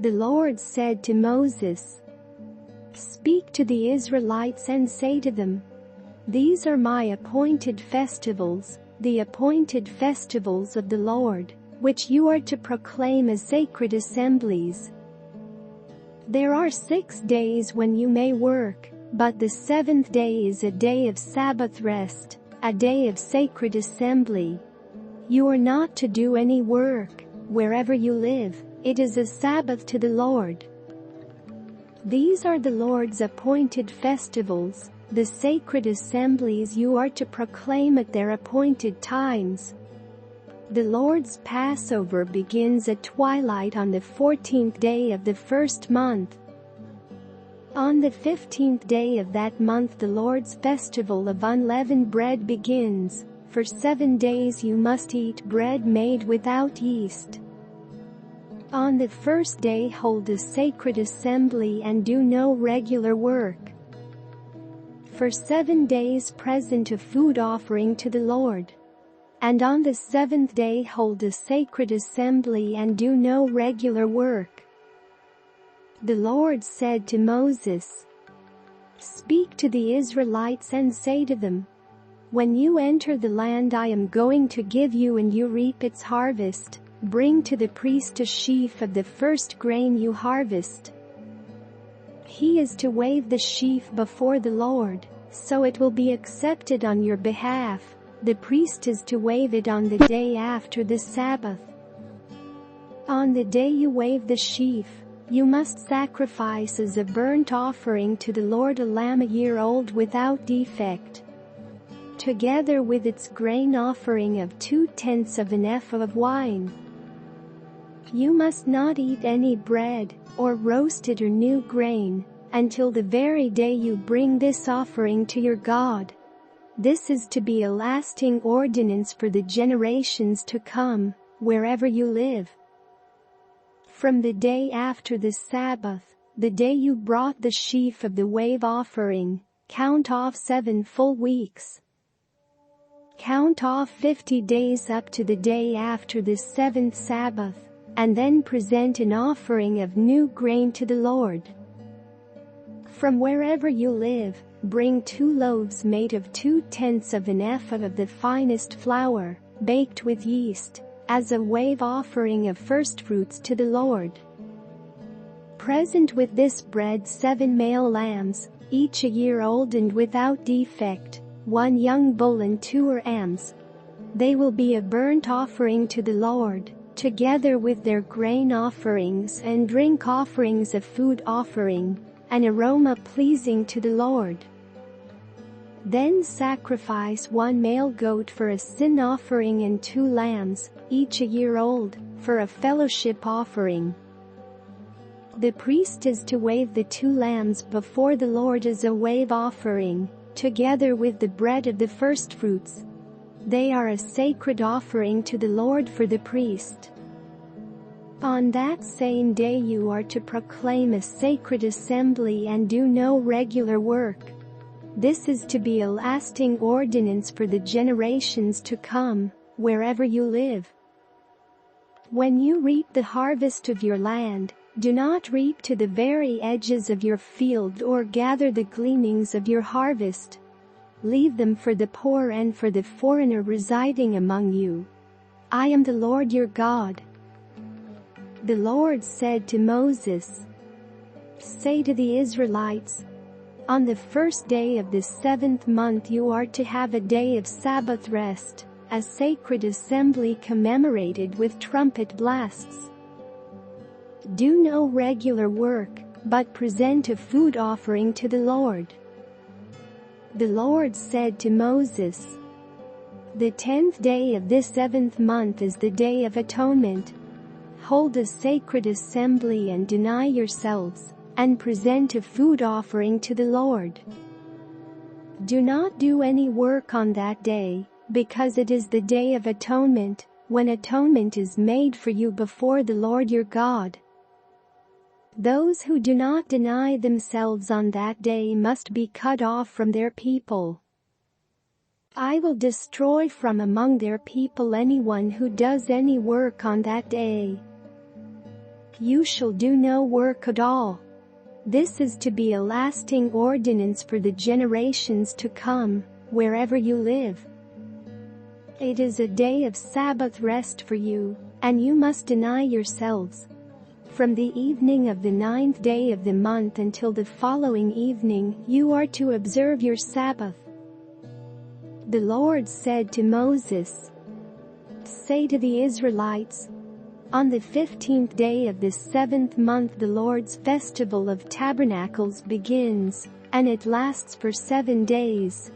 The Lord said to Moses, "Speak to the Israelites and say to them, 'These are my appointed festivals, the appointed festivals of the Lord, which you are to proclaim as sacred assemblies. There are 6 days when you may work, but the 7th day is a day of Sabbath rest, a day of sacred assembly. You are not to do any work, wherever you live, it is a Sabbath to the Lord. These are the Lord's appointed festivals, the sacred assemblies you are to proclaim at their appointed times. The Lord's Passover begins at twilight on the 14th day of the first month. On the 15th day of that month the Lord's festival of unleavened bread begins. For 7 days you must eat bread made without yeast. On the first day hold a sacred assembly and do no regular work. For 7 days present a food offering to the Lord. And on the 7th day hold a sacred assembly and do no regular work. The Lord said to Moses, "Speak to the Israelites and say to them, 'When you enter the land I am going to give you and you reap its harvest, bring to the priest a sheaf of the first grain you harvest. He is to wave the sheaf before the Lord, so it will be accepted on your behalf. The priest is to wave it on the day after the Sabbath. On the day you wave the sheaf, you must sacrifice as a burnt offering to the Lord a lamb a year old without defect, together with its grain offering of 2/10 of an ephah of wine. You must not eat any bread, or roasted or new grain, until the very day you bring this offering to your God. This is to be a lasting ordinance for the generations to come, wherever you live. From the day after the Sabbath, the day you brought the sheaf of the wave offering, count off 7 full weeks. Count off 50 days up to the day after the 7th Sabbath, and then present an offering of new grain to the Lord. From wherever you live, bring 2 loaves made of 2/10 of an ephah of the finest flour, baked with yeast, as a wave offering of firstfruits to the Lord. Present with this bread 7 male lambs, each a year old and without defect, 1 young bull and 2 rams. They will be a burnt offering to the Lord, together with their grain offerings and drink offerings of food offering, an aroma pleasing to the Lord. Then sacrifice 1 male goat for a sin offering and 2 lambs, each a year old, for a fellowship offering. The priest is to wave the 2 lambs before the Lord as a wave offering, together with the bread of the firstfruits. They are a sacred offering to the Lord for the priest. On that same day you are to proclaim a sacred assembly and do no regular work. This is to be a lasting ordinance for the generations to come, wherever you live. When you reap the harvest of your land, do not reap to the very edges of your field or gather the gleanings of your harvest. Leave them for the poor and for the foreigner residing among you. I am the Lord your God. The Lord said to Moses, "Say to the Israelites, on the first day of the 7th month you are to have a day of Sabbath rest, a sacred assembly commemorated with trumpet blasts. Do no regular work, but present a food offering to the Lord." The Lord said to Moses, "The 10th day of this 7th month is the Day of Atonement. Hold a sacred assembly and deny yourselves, and present a food offering to the Lord. Do not do any work on that day, because it is the Day of Atonement, when atonement is made for you before the Lord your God. Those who do not deny themselves on that day must be cut off from their people. I will destroy from among their people anyone who does any work on that day. You shall do no work at all. This is to be a lasting ordinance for the generations to come, wherever you live. It is a day of Sabbath rest for you, and you must deny yourselves. From the evening of the 9th day of the month until the following evening, you are to observe your Sabbath. The Lord said to Moses, "Say to the Israelites, on the 15th day of the 7th month the Lord's festival of Tabernacles begins, and it lasts for 7 days.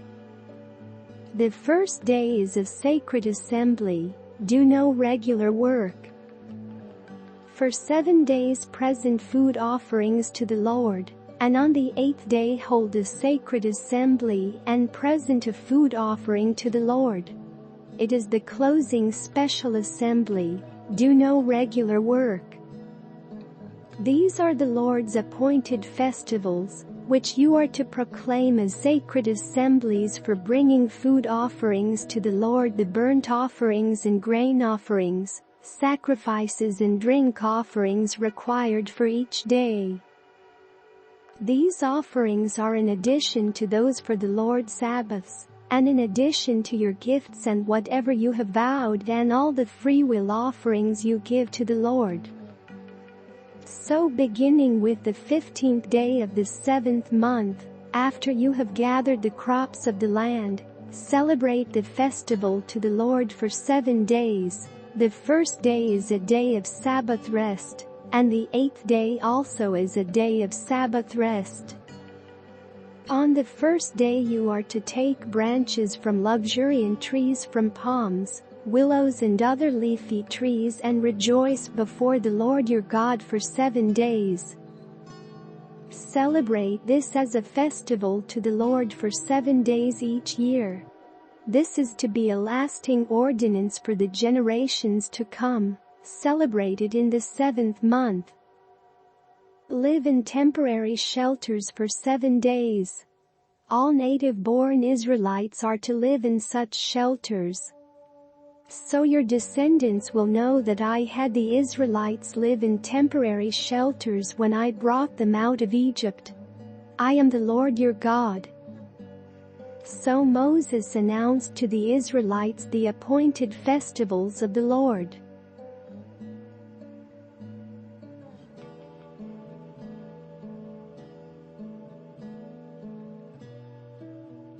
The first day is a sacred assembly, do no regular work. For 7 days present food offerings to the Lord, and on the 8th day hold a sacred assembly and present a food offering to the Lord. It is the closing special assembly, do no regular work. These are the Lord's appointed festivals, which you are to proclaim as sacred assemblies for bringing food offerings to the Lord, the burnt offerings and grain offerings, sacrifices and drink offerings required for each day. These offerings are in addition to those for the Lord's Sabbaths, and in addition to your gifts and whatever you have vowed and all the freewill offerings you give to the Lord. So beginning with the 15th day of the 7th month, after you have gathered the crops of the land, celebrate the festival to the Lord for 7 days. The first day is a day of Sabbath rest, and the 8th day also is a day of Sabbath rest. On the first day you are to take branches from luxuriant trees, from palms, willows and other leafy trees, and rejoice before the Lord your God for 7 days. Celebrate this as a festival to the Lord for 7 days each year. This is to be a lasting ordinance for the generations to come, celebrated in the 7th month. Live in temporary shelters for 7 days. All native-born Israelites are to live in such shelters. So your descendants will know that I had the Israelites live in temporary shelters when I brought them out of Egypt. I am the Lord your God." So Moses announced to the Israelites the appointed festivals of the Lord.